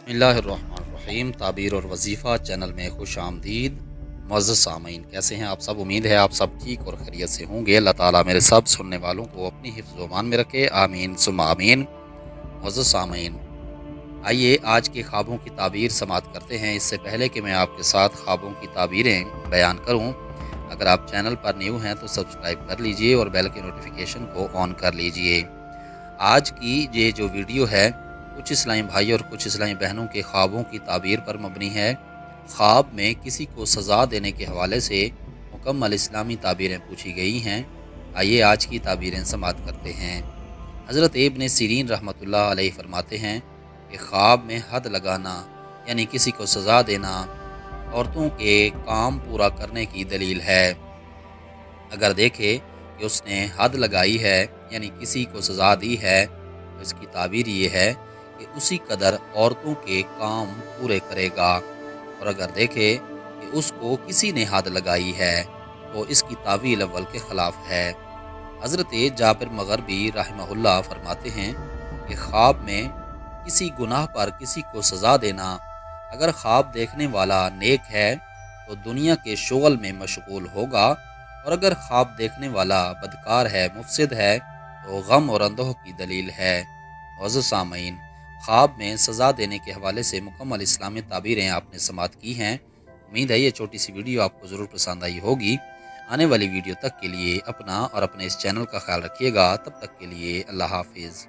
बिस्मिल्लाहिर्रहमानिर्रहीम। ताबीर और वजीफ़ा चैनल में खुश आमदीद। मुअज़्ज़ज़ सामीन, कैसे हैं आप सब? उम्मीद है आप सब ठीक और खैरियत से होंगे। अल्लाह ताला मेरे सब सुनने वालों को अपनी हिफ्ज़ व अमान में रखे, आमीन सुम्मा आमीन। मुअज़्ज़ज़ सामीन, आइए आज के ख्वाबों की ताबीर समाअत करते हैं। इससे पहले कि मैं आपके साथ ख्वाबों की ताबीरें बयान करूं, अगर आप चैनल पर न्यू हैं तो सब्सक्राइब कर लीजिए और बेल के नोटिफिकेशन को ऑन कर लीजिए। आज की ये जो वीडियो है, कुछ इस्लामी भाई और कुछ इस्लामी बहनों के ख्वाबों की ताबीर पर मबनी है। ख्वाब में किसी को सज़ा देने के हवाले से मुकम्मल इस्लामी ताबीरें पूछी गई हैं। आइए आज की ताबीरें समाअत करते हैं। हज़रत इब्न सीरीन रहमतुल्लाह अलैहि फरमाते हैं कि ख्वाब में हद लगाना यानी किसी को सज़ा देना औरतों के काम पूरा करने की दलील है। अगर देखे कि उसने हद लगाई है यानी किसी को सज़ा दी है, तो इसकी ताबीर ये है कि उसी कदर औरतों के काम पूरे करेगा। और अगर देखे कि उसको किसी ने हद लगाई है, तो इसकी तावील अव्वल के ख़िलाफ़ है। हज़रत जाबिर मग़रिबी रहमहुल्लाह फरमाते हैं कि ख्वाब में किसी गुनाह पर किसी को सज़ा देना, अगर ख्वाब देखने वाला नेक है तो दुनिया के शुगल में मशगूल होगा, और अगर ख्वाब देखने वाला बदकार है, मुफसिद है, तो गम और अंदोह की दलील है। मुअज़्ज़ज़ सामीन, ख्वाब में सज़ा देने के हवाले से मुकम्मल इस्लामी ताबीरें आपने समाअत की हैं। उम्मीद है ये छोटी सी वीडियो आपको ज़रूर पसंद आई होगी। आने वाली वीडियो तक के लिए अपना और अपने इस चैनल का ख्याल रखिएगा। तब तक के लिए अल्लाह हाफिज़।